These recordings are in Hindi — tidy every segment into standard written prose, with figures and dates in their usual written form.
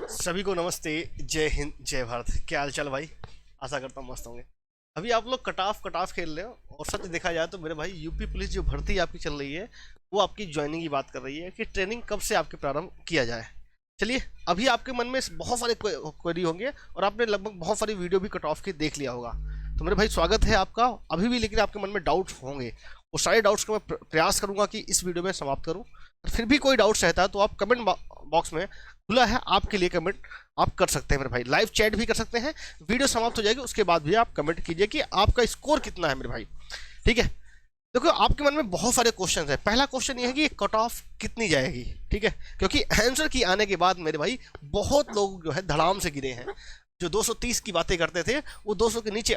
सभी को नमस्ते। जय हिंद जय भारत। क्या हाल चाल भाई? आशा करता हूँ मस्त होंगे। अभी आप लोग कटाफ कटाफ खेल रहे हो और सच देखा जाए तो मेरे भाई यूपी पुलिस जो भर्ती आपकी चल रही है वो आपकी ज्वाइनिंग की बात कर रही है कि ट्रेनिंग कब से आपके प्रारंभ किया जाए। चलिए, अभी आपके मन में बहुत सारे क्वेरी होंगे और आपने लगभग बहुत सारी वीडियो भी कट ऑफ के देख लिया होगा। तो मेरे भाई स्वागत है आपका। अभी भी लेकिन आपके मन में डाउट होंगे, वो सारे डाउट्स को मैं प्रयास करूंगा कि इस वीडियो में समाप्त करूं। फिर भी कोई डाउट्स रहता है तो आप कमेंट बॉक्स में खुला है आपके लिए, कमेंट आप कर सकते हैं मेरे भाई। लाइव चैट भी कर सकते हैं। वीडियो समाप्त हो जाएगी उसके बाद भी आप कमेंट कीजिए कि आपका स्कोर कितना है मेरे भाई। ठीक है, देखो आपके मन में बहुत सारे क्वेश्चन है। पहला क्वेश्चन ये है कि कट ऑफ कितनी जाएगी। ठीक है, क्योंकि आंसर की आने के बाद मेरे भाई बहुत लोग जो है धड़ाम से गिरे हैं। जो 230 की बातें करते थे वो 200 के नीचे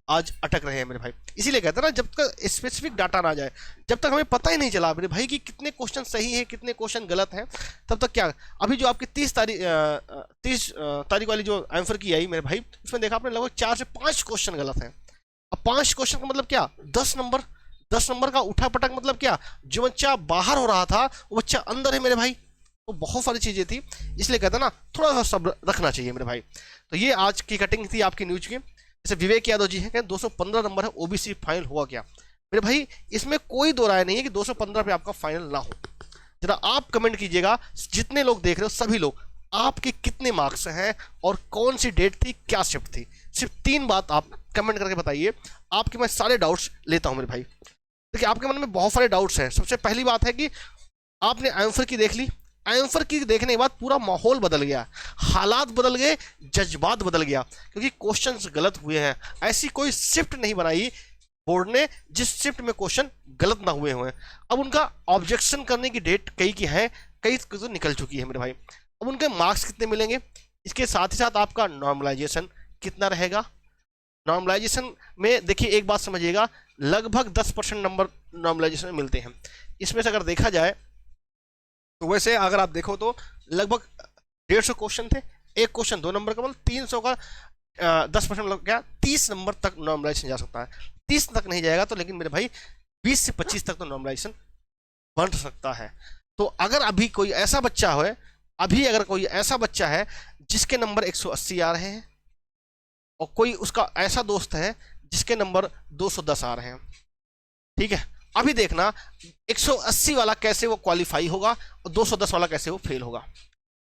आज अटक रहे हैं मेरे भाई। इसीलिए कहते हैं ना, जब तक स्पेसिफिक डाटा ना जाए, जब तक हमें पता ही नहीं चला मेरे भाई कि कितने क्वेश्चन सही है कितने क्वेश्चन गलत हैं, तब तक क्या। अभी जो आपकी 30 तारीख वाली जो आंसर की आई मेरे भाई, उसमें देखा आपने लगभग 4 से 5 क्वेश्चन गलत हैं। अब 5 क्वेश्चन का मतलब क्या, 10 नंबर का उठा पटक। मतलब क्या, जो बच्चा बाहर हो रहा था वो बच्चा अंदर है मेरे भाई। तो बहुत सारी चीजें थी, इसलिए कहते हैं ना थोड़ा सा सब्र रखना चाहिए मेरे भाई। तो ये आज की कटिंग थी आपकी न्यूज की। जैसे विवेक यादव जी हैं, 215 नंबर है, ओबीसी फाइनल हुआ क्या मेरे भाई? इसमें कोई दो राय नहीं है कि 215 पे आपका फाइनल ना हो। जरा आप कमेंट कीजिएगा, जितने लोग देख रहे हो सभी लोग, आपके कितने मार्क्स हैं और कौन सी डेट थी, क्या शिफ्ट थी। सिर्फ 3 बात आप कमेंट करके बताइए, आपके मैं सारे डाउट्स लेता हूं मेरे भाई। देखिए, आपके मन में बहुत सारे डाउट्स हैं। सबसे पहली बात है कि आपने आंसर की देख ली, आंसर की देखने के बाद पूरा माहौल बदल गया, हालात बदल गए, जज्बात बदल गया, क्योंकि क्वेश्चंस गलत हुए हैं। ऐसी कोई शिफ्ट नहीं बनाई बोर्ड ने जिस शिफ्ट में क्वेश्चन गलत ना हुए हुए। अब उनका ऑब्जेक्शन करने की डेट कई की है, कई की तो निकल चुकी है मेरे भाई। अब उनके मार्क्स कितने मिलेंगे, इसके साथ ही साथ आपका नॉर्मलाइजेशन कितना रहेगा। नॉर्मलाइजेशन में देखिए, एक बात समझिएगा, लगभग 10% नंबर नॉर्मलाइजेशन में मिलते हैं। इसमें से अगर देखा जाए तो वैसे अगर आप देखो तो लगभग 150 क्वेश्चन थे। एक क्वेश्चन 2 नंबर का, मतलब 300 का 10% मतलब क्या, 30 नंबर तक नॉर्मलाइजेशन जा सकता है। 30 तक नहीं जाएगा तो लेकिन मेरे भाई 20 से 25 तक तो नॉर्मलाइजेशन बन सकता है। तो अगर अभी कोई ऐसा बच्चा है, अगर कोई ऐसा बच्चा है जिसके नंबर 180 आ रहे हैं और कोई उसका ऐसा दोस्त है जिसके नंबर 210 आ रहे हैं, ठीक है, अभी देखना 180 वाला कैसे वो क्वालिफाई होगा और 210 वाला कैसे वो फेल होगा।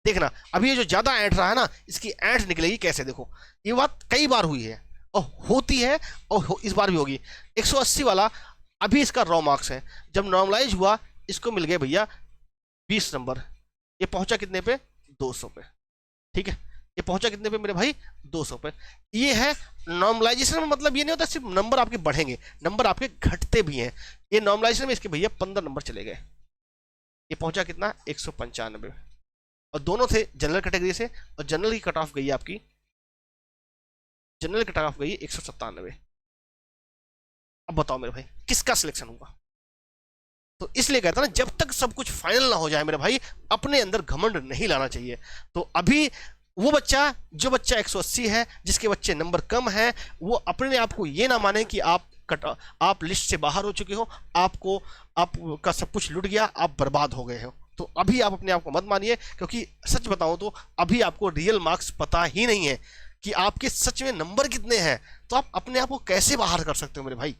देखना, अभी ये जो ज्यादा ऐंठ रहा है ना, इसकी ऐंठ निकलेगी कैसे। देखो, ये बात कई बार हुई है और होती है और इस बार भी होगी। 180 वाला अभी इसका रॉ मार्क्स है, जब नॉर्मलाइज हुआ इसको मिल गए भैया 20 नंबर। ये पहुंचा कितने पे, 200 पे। ठीक है, ये पहुंचा कितने पे मेरे भाई, 200 पे। ये है नॉर्मलाइजेशन में। मतलब ये नहीं होता सिर्फ नंबर आपके बढ़ेंगे, नंबर आपके घटते भी हैं। ये नॉर्मलाइजेशन में इसके भैया 15 नंबर चले गए। ये पहुंचा कितना, 195। और दोनों थे जनरल कैटेगरी से, और जनरल की कट ऑफ गई आपकी, जनरल की कट ऑफ गई 197। अब बताओ मेरे भाई किसका सिलेक्शन होगा। तो इसलिए कहता ना, जब तक सब कुछ फाइनल ना हो जाए मेरे भाई, अपने अंदर घमंड नहीं लाना चाहिए। तो अभी वो बच्चा, जो बच्चा 180 है, जिसके बच्चे नंबर कम है, वो अपने आप को ये ना माने कि आप लिस्ट से बाहर हो चुके हो, आपका सब कुछ लुट गया, आप बर्बाद हो गए हो। तो अभी आप अपने आप को मत मानिए, क्योंकि सच बताऊं तो अभी आपको रियल मार्क्स पता ही नहीं है कि आपके सच में नंबर कितने हैं। तो आप अपने आप को कैसे बाहर कर सकते हो मेरे भाई।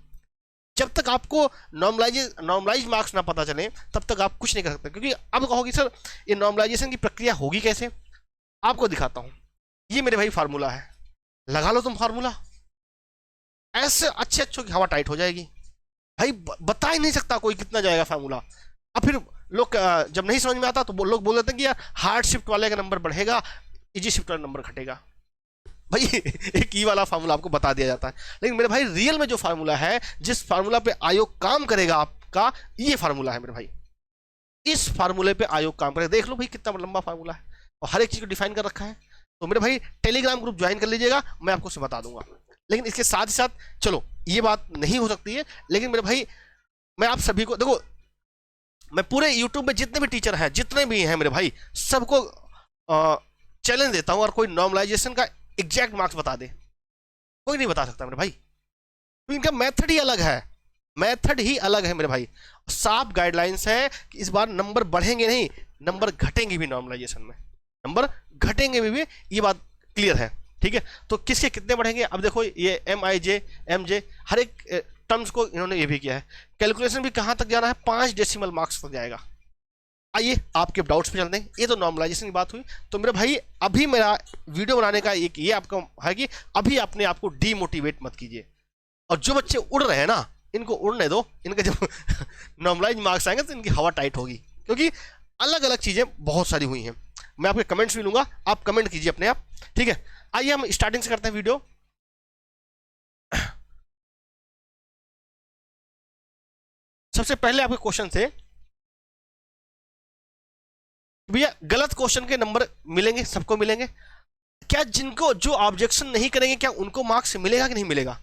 जब तक आपको नॉर्मलाइज मार्क्स ना पता चले तब तक आप कुछ नहीं कर सकते। क्योंकि अब कहोगे सर ये नॉर्मलाइजेशन की प्रक्रिया होगी कैसे, आपको दिखाता हूं। ये मेरे भाई फार्मूला है, लगा लो तुम फार्मूला, ऐसे अच्छे अच्छों की हवा टाइट हो जाएगी भाई। बता ही नहीं सकता कोई कितना जाएगा फार्मूला। अब फिर लोग जब नहीं समझ में आता तो लोग बोल देते हैं कि यार हार्ड शिफ्ट वाले का नंबर बढ़ेगा, इजी शिफ्ट वाला नंबर घटेगा। भाई एक ई वाला फार्मूला आपको बता दिया जाता है, लेकिन मेरे भाई रियल में जो फार्मूला है, जिस फार्मूला पे आयोग काम करेगा आपका, ये फार्मूला है मेरे भाई। इस फार्मूले पे आयोग काम करेगा। देख लो भाई कितना लंबा फार्मूला है और हर एक चीज को डिफाइन कर रखा है। तो मेरे भाई टेलीग्राम ग्रुप ज्वाइन कर लीजिएगा, मैं आपको उसे बता दूंगा। लेकिन इसके साथ ही साथ चलो ये बात नहीं हो सकती है, लेकिन मेरे भाई मैं आप सभी को, देखो मैं पूरे यूट्यूब में जितने भी टीचर हैं, जितने भी हैं मेरे भाई, सबको चैलेंज देता हूं, और कोई नॉर्मलाइजेशन का एग्जैक्ट मार्क्स बता दे, कोई नहीं बता सकता मेरे भाई। तो इनका मेथड ही अलग है, मेथड ही अलग है मेरे भाई। साफ गाइडलाइंस है कि इस बार नंबर बढ़ेंगे नहीं, नंबर घटेंगे भी नॉर्मलाइजेशन में। नंबर घटेंगे भी, ये बात क्लियर है। ठीक है, तो किसके कितने बढ़ेंगे? अब देखो ये MIJ MJ हर एक टर्म्स को इन्होंने ये भी किया है। कैलकुलेशन भी कहां तक जाना है? 5 डेसिमल मार्क्स तक जाएगा। आइए आपके डाउट्स पे चलते हैं। ये तो नॉर्मलाइजेशन की बात हुई। तो मेरे भाई अभी मेरा वीडियो बनाने का एक ये आपका है कि अभी अपने आप को डीमोटिवेट मत कीजिए, और जो बच्चे उड़ रहे हैं ना, इनको उड़ने दो। इनके जब नॉर्मलाइज मार्क्स आएंगे तो इनकी हवा टाइट होगी, क्योंकि अलग अलग चीजें बहुत सारी हुई हैं। मैं आपके कमेंट्स भी लूंगा, आप कमेंट कीजिए अपने आप। ठीक है, आइए हम स्टार्टिंग से करते हैं वीडियो। सबसे पहले आपके क्वेश्चन से भैया गलत क्वेश्चन के नंबर मिलेंगे, सबको मिलेंगे क्या? जिनको जो ऑब्जेक्शन नहीं करेंगे क्या उनको मार्क्स मिलेगा कि नहीं मिलेगा?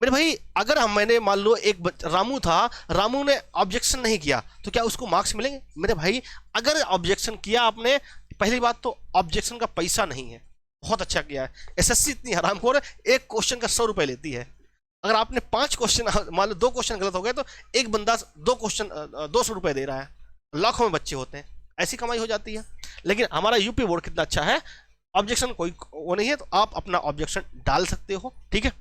मेरे भाई अगर हम मैंने मान लो एक रामू था, रामू ने ऑब्जेक्शन नहीं किया तो क्या उसको मार्क्स मिलेंगे? मेरे भाई अगर ऑब्जेक्शन किया आपने, पहली बात तो ऑब्जेक्शन का पैसा नहीं है, बहुत अच्छा किया है। SSC इतनी हरामखोर है, एक क्वेश्चन का 100 रुपए लेती है। अगर आपने 5 क्वेश्चन, मान लो 2 क्वेश्चन गलत हो गए तो एक बंदा 2 क्वेश्चन 200 रुपए दे रहा है। लाखों में बच्चे होते हैं, ऐसी कमाई हो जाती है। लेकिन हमारा यूपी बोर्ड कितना अच्छा है, ऑब्जेक्शन कोई वो नहीं है, तो आप अपना ऑब्जेक्शन डाल सकते हो। ठीक है,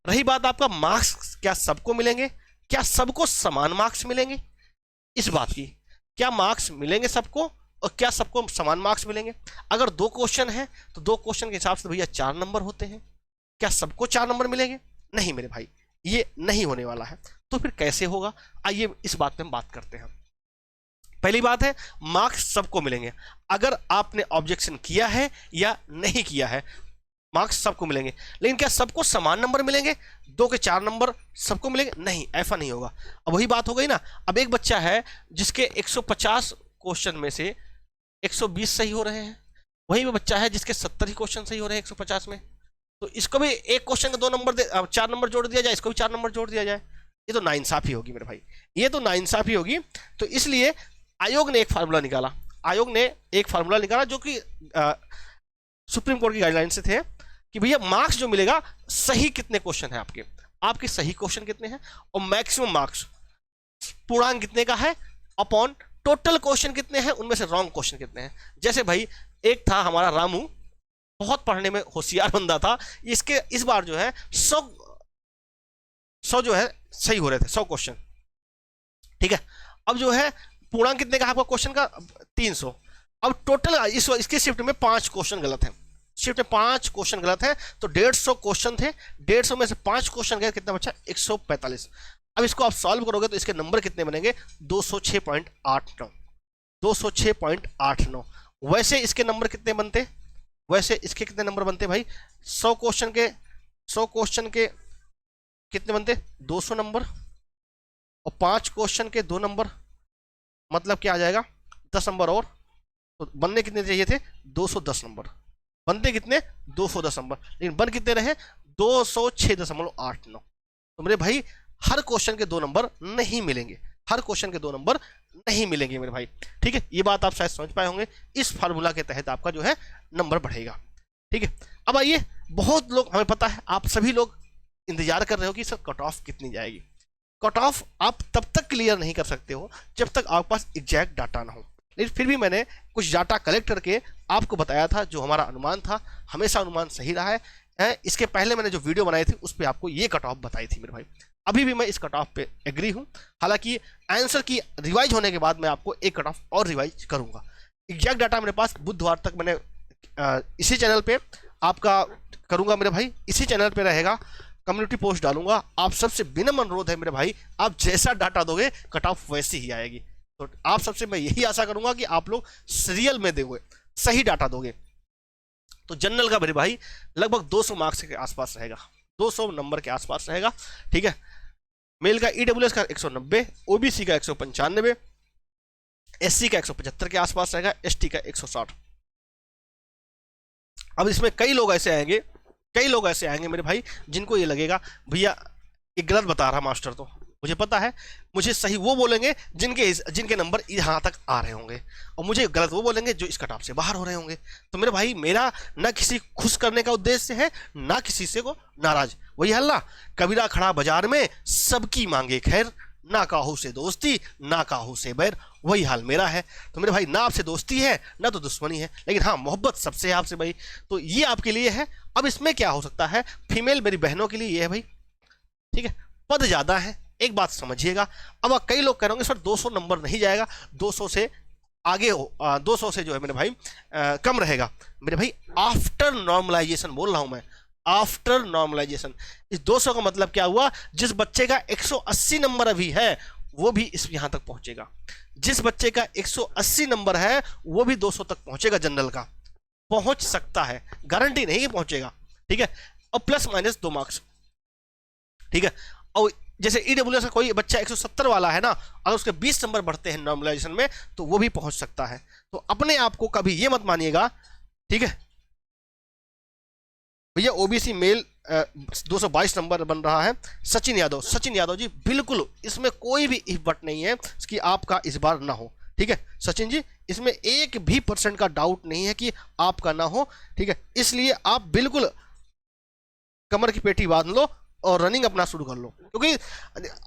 रही बात आपका मार्क्स, क्या सबको मिलेंगे? क्या सबको समान मार्क्स मिलेंगे? इस बात की, क्या मार्क्स मिलेंगे सबको, और क्या सबको समान मार्क्स मिलेंगे? अगर 2 क्वेश्चन है तो 2 क्वेश्चन के हिसाब से भैया 4 नंबर होते हैं। क्या सबको 4 नंबर मिलेंगे? नहीं मेरे भाई, ये नहीं होने वाला है। तो फिर कैसे होगा? आइए इस बात पे हम बात करते हैं। पहली बात है, मार्क्स सबको मिलेंगे। अगर आपने ऑब्जेक्शन किया है या नहीं किया है, मार्क्स सबको मिलेंगे। लेकिन क्या सबको समान नंबर मिलेंगे? 2 के 4 नंबर सबको मिलेंगे? नहीं, ऐसा नहीं होगा। अब वही बात हो गई ना। अब एक बच्चा है जिसके 150 क्वेश्चन में से 120 सही हो रहे हैं, वही बच्चा है जिसके 70 ही क्वेश्चन सही हो रहे हैं 150 में, तो इसको भी एक क्वेश्चन का 2 नंबर 4 नंबर जोड़ दिया जाए, इसको भी 4 नंबर जोड़ दिया जाए। ये तो नाइंसाफी होगी मेरे भाई, ये तो नाइंसाफी होगी। तो इसलिए आयोग ने एक फार्मूला निकाला, जो कि सुप्रीम कोर्ट की गाइडलाइन से थे कि भैया मार्क्स जो मिलेगा, सही कितने क्वेश्चन है आपके सही क्वेश्चन कितने हैं, और मैक्सिमम मार्क्स पूर्णांक कितने का है अपॉन टोटल क्वेश्चन कितने हैं, उनमें से रॉन्ग क्वेश्चन कितने हैं। जैसे भाई एक था हमारा रामू, बहुत पढ़ने में होशियार बंदा था, इसके इस बार जो है 100 जो है सही हो रहे थे, 100 क्वेश्चन। ठीक है, अब जो है पूर्णांक कितने का आपका क्वेश्चन का? 300। अब टोटल इसके शिफ्ट में 5 क्वेश्चन गलत हैं, शिफ्ट में 5 क्वेश्चन गलत है, तो 150 क्वेश्चन थे, 150 में से 5 क्वेश्चन गए, कितना बचा? 145। अब इसको आप सॉल्व करोगे तो इसके नंबर कितने बनेंगे? 206.89, 206.89। वैसे इसके नंबर कितने बनते? वैसे इसके कितने नंबर बनते भाई? 100 क्वेश्चन के कितने बनते? 200 नंबर, और 5 क्वेश्चन के 2 नंबर, मतलब क्या आ जाएगा? 10 नंबर। और तो बनने कितने चाहिए थे? 210 नंबर। बनते कितने? 210 नंबर, लेकिन बन कितने रहे? 206.89। तो मेरे भाई हर क्वेश्चन के 2 नंबर नहीं मिलेंगे, हर क्वेश्चन के 2 नंबर नहीं मिलेंगे मेरे भाई। ठीक है, ये बात आप शायद समझ पाए होंगे। इस फार्मूला के तहत आपका जो है नंबर बढ़ेगा। ठीक है, अब आइए, बहुत लोग, हमें पता है आप सभी लोग इंतजार कर रहे हो कि सर कट ऑफ कितनी जाएगी। कट ऑफ आप तब तक क्लियर नहीं कर सकते हो जब तक आपके पास एग्जैक्ट डाटा ना हो, लेकिन फिर भी मैंने कुछ डाटा कलेक्ट करके आपको बताया था, जो हमारा अनुमान था, हमेशा अनुमान सही रहा है। इसके पहले मैंने जो वीडियो बनाई थी उस पर आपको ये कट ऑफ बताई थी मेरे भाई। अभी भी मैं इस कट ऑफ पे एग्री हूँ, हालांकि आंसर की रिवाइज होने के बाद मैं आपको एक कट ऑफ और रिवाइज करूंगा। एग्जैक्ट डाटा मेरे पास बुधवार तक मैंने इसी चैनल पे आपका करूंगा मेरे भाई, इसी चैनल पे रहेगा, कम्युनिटी पोस्ट डालूंगा। आप सबसे विनम्र अनुरोध है मेरे भाई, आप जैसा डाटा दोगे कट ऑफ वैसी ही आएगी। तो आप सबसे मैं यही आशा करूंगा कि आप लोग सीरियल में दोगे, सही डाटा दोगे। तो जनरल का मेरे भाई लगभग 200 मार्क्स के आसपास रहेगा, 200 नंबर के आसपास रहेगा। ठीक है, मेल का ईडब्ल्यूएस का 190, ओबीसी का 195, एससी का 175 के आसपास रहेगा, एसटी का 160। अब इसमें कई लोग ऐसे आएंगे मेरे भाई जिनको ये लगेगा भैया ये गलत बता रहा मास्टर, तो मुझे पता है, मुझे सही वो बोलेंगे जिनके नंबर यहाँ तक आ रहे होंगे, और मुझे गलत वो बोलेंगे जो इस कटाव से बाहर हो रहे होंगे। तो मेरे भाई मेरा ना किसी खुश करने का उद्देश्य है, ना किसी से को नाराज। वही हल्ला, कबीरा खड़ा बाजार में सबकी मांगे खैर, ना काहू से दोस्ती ना काहू से बैर, वही हाल मेरा है। तो मेरे भाई ना आपसे दोस्ती है ना तो दुश्मनी है, लेकिन हाँ मोहब्बत सबसे है आपसे भाई। तो ये आपके लिए है। अब इसमें क्या हो सकता है, फीमेल मेरी बहनों के लिए ये है भाई, ठीक है, पद ज्यादा है, एक बात समझिएगा। अब कई लोग कह रहे होंगे सर 200 नंबर नहीं जाएगा, 200 से आगे हो, 200 से जो है मेरे भाई कम रहेगा। मेरे भाई आफ्टर नॉर्मलाइजेशन बोल रहा हूं मैं, आफ्टर नॉर्मलाइजेशन। इस 200 का मतलब क्या हुआ, जिस बच्चे का 180 नंबर अभी है वो भी इस यहां तक पहुंचेगा, जिस बच्चे का 180 नंबर है वो भी 200 तक पहुंचेगा, जनरल का पहुंच सकता है, गारंटी नहीं कि पहुंचेगा, ठीक है। और प्लस माइनस 2 मार्क्स, ठीक है। और जैसे ईडब्ल्यूएस का कोई बच्चा 170 वाला है ना, अगर उसके 20 नंबर बढ़ते हैं नॉर्मलाइजेशन में तो वो भी पहुंच सकता है। तो अपने आप को कभी ये मत मानिएगा, ठीक है भैया ओबीसी मेल 222 नंबर बन रहा है। सचिन यादव जी बिल्कुल इसमें कोई भी इफ बट नहीं है कि आपका इस बार ना हो, ठीक है सचिन जी, इसमें 1% का डाउट नहीं है कि आपका ना हो, ठीक है। इसलिए आप बिल्कुल कमर की पेटी बांध लो और रनिंग अपना शुरू कर लो, क्योंकि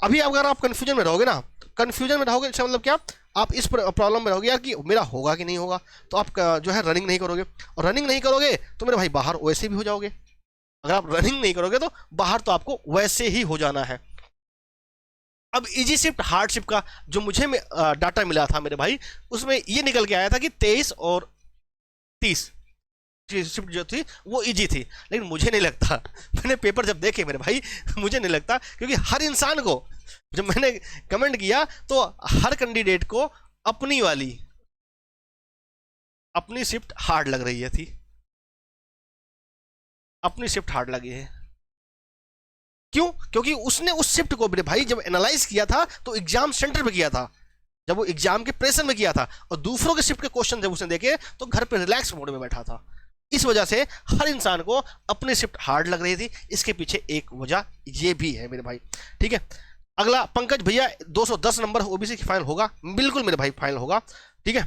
अभी अगर आप कंफ्यूजन में रहोगे ना, कंफ्यूजन में रहोगे इसका मतलब क्या, आप इस प्रॉब्लम में रहोगे यार कि मेरा होगा कि नहीं होगा, तो आप जो है रनिंग नहीं करोगे, और रनिंग नहीं करोगे तो मेरे भाई बाहर वैसे भी हो जाओगे। अगर आप रनिंग नहीं करोगे तो बाहर तो आपको वैसे ही हो जाना है। अब इजी शिफ्ट हार्ड शिफ्ट का जो मुझे डाटा मिला था मेरे भाई, उसमें ये निकल के आया था कि 23 और 30 शिफ्ट जो थी वो इजी थी, लेकिन मुझे नहीं लगता, मैंने पेपर जब देखे मेरे भाई मुझे नहीं लगता, क्योंकि हर इंसान को जब मैंने कमेंट किया तो हर कैंडिडेट को अपनी वाली अपनी शिफ्ट हार्ड लग रही है थी, अपनी शिफ्ट हार्ड लगी है। क्यों? क्योंकि उसने उस शिफ्ट को मेरे भाई जब एनालाइज किया था तो एग्जाम सेंटर पे किया था, जब वो एग्जाम के प्रेशर में किया था, और दूसरों के शिफ्ट के क्वेश्चन जब उसने देखे तो घर पे रिलैक्स मोड में बैठा था। इस वजह से हर इंसान को अपनी शिफ्ट हार्ड लग रही थी, इसके पीछे एक वजह ये भी है मेरे भाई, ठीक है। अगला पंकज भैया 210 नंबर ओबीसी की फाइनल होगा, बिल्कुल मेरे भाई फाइनल होगा, ठीक है।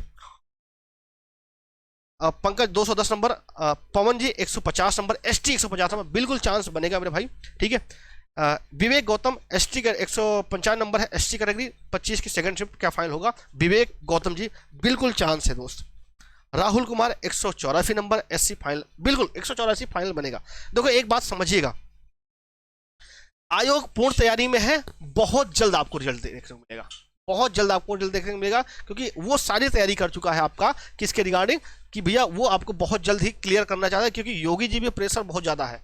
पंकज 210 नंबर, पवन जी 150 नंबर, एसटी 150 नंबर, बिल्कुल चांस बनेगा मेरे भाई, ठीक है। विवेक गौतम एसटी का 195 नंबर है, एसटी कैटेगरी 25 की सेकंड शिफ्ट क्या फाइनल होगा, विवेक गौतम जी बिल्कुल चांस है दोस्त। Rahul Kumar 184 number, SC final, बिल्कुल 184 फाइनल बनेगा। देखो एक बात समझिएगा, आयोग पूर्ण तैयारी में है, बहुत जल्द आपको रिजल्ट देखने को मिलेगा, बहुत जल्द आपको रिजल्ट देखने को मिलेगा, क्योंकि वो सारी तैयारी कर चुका है आपका किसके रिगार्डिंग, कि भैया वो आपको बहुत जल्द ही क्लियर करना चाहता है, क्योंकि योगी जी भी प्रेशर बहुत ज्यादा है।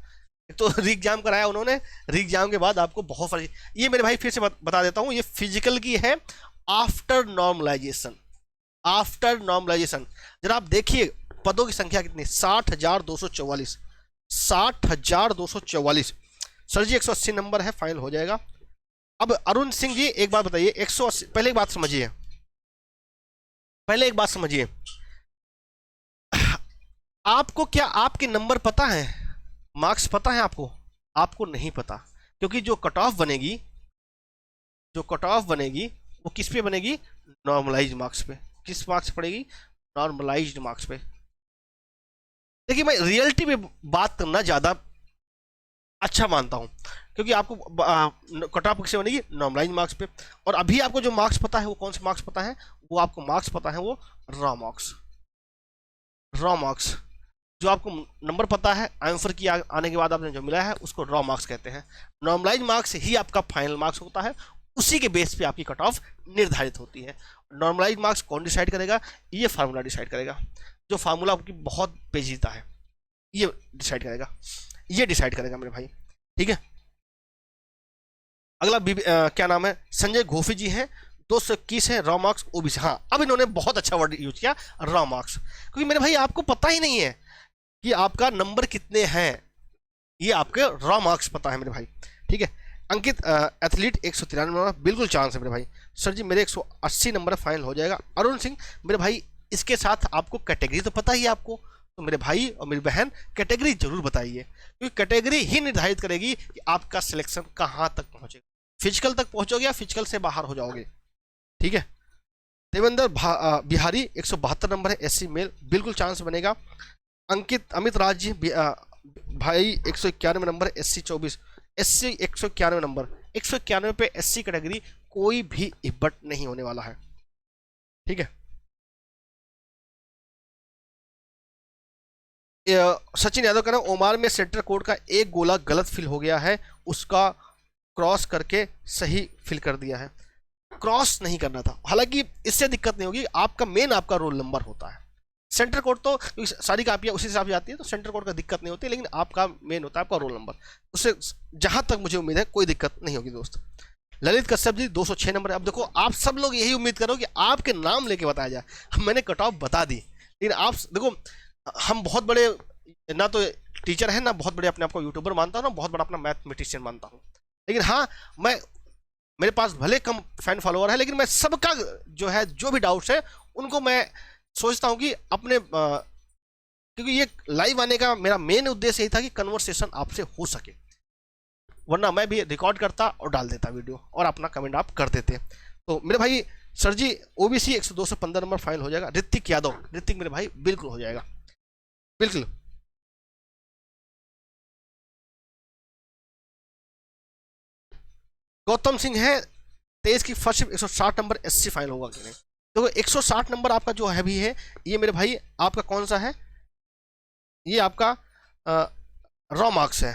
तो री एग्जाम कराया उन्होंने, री एग्जाम के बाद आपको बहुत सारी, ये मेरे भाई फिर से बता देता हूँ, ये फिजिकल की है आफ्टर नॉर्मलाइजेशन, आफ्टर नॉर्मलाइजेशन। जरा आप देखिए पदों की संख्या कितनी, 60,244, 60,244। सर जी 180 नंबर है, फाइनल हो जाएगा। अब अरुण सिंह जी एक बात बताइए, 180, पहले एक बात समझिए, पहले एक बात समझिए, आपको क्या आपके नंबर पता है, मार्क्स पता है आपको? आपको नहीं पता, क्योंकि जो कट ऑफ बनेगी, जो कट ऑफ बनेगी वो किस पे बनेगी, नॉर्मलाइज्ड मार्क्स पे। किस मार्क्स पड़ेगी, नॉर्मलाइज्ड मार्क्स पे। देखिए मैं रियलिटी में बात करना ज्यादा अच्छा मानता हूं, क्योंकि आपको कट ऑफ किससे बनेगी, नॉर्मलाइज मार्क्स पे। और अभी आपको जो मार्क्स पता है वो कौन से मार्क्स पता है, वो आपको मार्क्स पता है वो रॉ मार्क्स, रॉ मार्क्स जो आपको नंबर पता है आंसर की आने के बाद आपने जो मिला है उसको रॉ मार्क्स कहते हैं। नॉर्मलाइज मार्क्स ही आपका फाइनल मार्क्स होता है, उसी के बेस पे आपकी कट ऑफ निर्धारित होती है। नॉर्मलाइज मार्क्स कौन डिसाइड करेगा, ये फार्मूला डिसाइड करेगा, जो फार्मूला आपकी बहुत पेचीदा है, ये डिसाइड करेगा, ये डिसाइड करेगा मेरे भाई, ठीक है। अगला क्या नाम है, संजय घोफी जी हैं, 221 है रॉ मार्क्स ओबीसी। हाँ अब इन्होंने बहुत अच्छा वर्ड यूज किया, रॉ मार्क्स, क्योंकि मेरे भाई आपको पता ही नहीं है कि आपका नंबर कितने हैं, ये आपके रॉ मार्क्स पता है मेरे भाई, ठीक है। अंकित एथलीट 193 नंबर, बिल्कुल चांस है मेरे भाई। सर जी मेरे 180 नंबर फाइनल हो जाएगा। अरुण सिंह मेरे भाई इसके साथ आपको कैटेगरी तो पता ही है आपको, तो मेरे भाई और मेरी बहन कैटेगरी जरूर बताइए, क्योंकि कैटेगरी ही निर्धारित करेगी कि आपका सिलेक्शन कहाँ तक पहुंचेगा, फिजिकल तक पहुंचोगे या फिजिकल से बाहर हो जाओगे, ठीक है। देवेंद्र बिहारी 172 नंबर है, एससी मेल, बिल्कुल चांस बनेगा। अंकित अमित राज जी भाई 191 नंबर, एससी 24, एससी 191 नंबर, 191 पे एससी कैटेगरी कोई भी इबट नहीं होने वाला है। ठीक है, सचिन यादव कह रहे हैं ओमान में सेंटर कोर्ट का एक गोला गलत फिल हो गया है, उसका क्रॉस करके सही फिल कर दिया है। क्रॉस नहीं करना था, हालांकि इससे दिक्कत नहीं होगी, आपका मेन आपका रोल नंबर होता है। सेंटर कोड तो सारी कापियां उसी हिसाब से आती है, तो सेंटर कोड का दिक्कत नहीं होती, लेकिन आपका मेन होता है आपका रोल नंबर, उससे जहां तक मुझे उम्मीद है कोई दिक्कत नहीं होगी दोस्त। ललित कश्यप जी 206 नंबर है। अब देखो आप सब लोग यही उम्मीद करो कि आपके नाम लेके बताया जाए, मैंने कट ऑफ बता दी, लेकिन आप देखो हम बहुत बड़े ना तो टीचर हैं, ना बहुत बड़े अपने आप को यूट्यूबर मानता हूँ, ना बहुत बड़ा अपना मैथमेटिशियन मानता हूँ, लेकिन हाँ मैं मेरे पास भले कम फैन फॉलोअर है, लेकिन मैं सबका जो है जो भी डाउट्स है उनको मैं सोचता हूँ कि अपने क्योंकि ये लाइव आने का मेरा मेन उद्देश्य यही था कि कन्वर्सेशन आपसे हो सके, वरना मैं भी रिकॉर्ड करता और डाल देता वीडियो और अपना कमेंट आप कर देते। तो मेरे भाई सर जी ओबीसी 102 से 15 नंबर फाइल हो जाएगा। ऋतिक यादव, ऋतिक मेरे भाई बिल्कुल हो जाएगा, बिल्कुल। गौतम सिंह है 23 की फर्स्ट 160 नंबर एससी फाइल होगा कि नहीं। तो 160 नंबर आपका जो है भी है, ये मेरे भाई आपका कौन सा है, ये आपका रॉ मार्क्स है,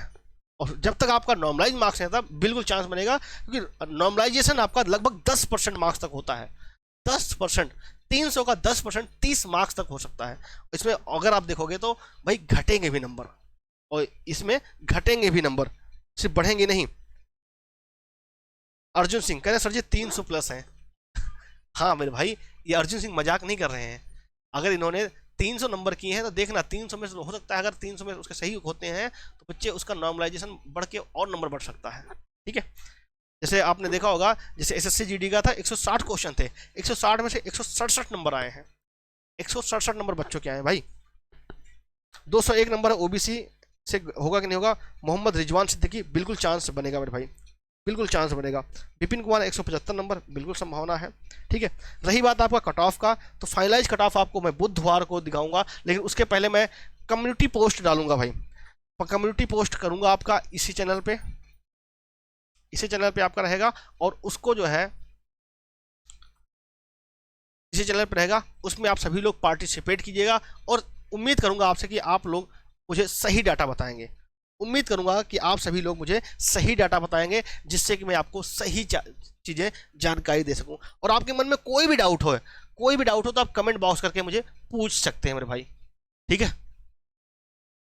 और जब तक आपका नॉर्मलाइज मार्क्स है तब बिल्कुल चांस बनेगा, क्योंकि नॉर्मलाइजेशन आपका लगभग 10% मार्क्स तक होता है, 10%, 300 का 10% 30 मार्क्स तक हो सकता है। इसमें अगर आप देखोगे तो भाई घटेंगे भी नंबर, और इसमें घटेंगे भी नंबर, सिर्फ बढ़ेंगे नहीं। अर्जुन सिंह कह रहे हैं सर जी 300 प्लस है। हाँ मेरे भाई ये अर्जुन सिंह मजाक नहीं कर रहे हैं, अगर इन्होंने 300 नंबर किए हैं तो देखना 300 में हो सकता है, अगर 300 में उसके सही होते हैं तो बच्चे उसका नॉर्मलाइजेशन बढ़ के और नंबर बढ़ सकता है। ठीक है, जैसे आपने देखा होगा जैसे एसएससी जीडी का था 160 क्वेश्चन थे, 160 में से 167 नंबर आए हैं, 167 नंबर बच्चों के आए हैं भाई। 201 नंबर है ओबीसी से, होगा कि नहीं होगा। मोहम्मद रिजवान सिद्दीकी बिल्कुल चांस बनेगा मेरे भाई, बिल्कुल चांस बनेगा। विपिन कुमार 175 नंबर बिल्कुल संभावना है। ठीक है, रही बात आपका कट ऑफ का, तो फाइनलाइज कट ऑफ आपको मैं बुधवार को दिखाऊंगा, लेकिन उसके पहले मैं कम्युनिटी पोस्ट डालूंगा भाई, कम्युनिटी पोस्ट करूंगा आपका इसी चैनल पे, इसी चैनल पे आपका रहेगा, और उसको जो है इसी चैनल पे रहेगा, उसमें आप सभी लोग पार्टिसिपेट कीजिएगा, और उम्मीद करूंगा आपसे कि आप लोग मुझे सही डाटा बताएंगे, उम्मीद करूंगा कि आप सभी लोग मुझे सही डाटा बताएंगे, जिससे कि मैं आपको सही चीज़ें जानकारी दे सकूं। और आपके मन में कोई भी डाउट हो तो आप कमेंट बॉक्स करके मुझे पूछ सकते हैं मेरे भाई। ठीक है।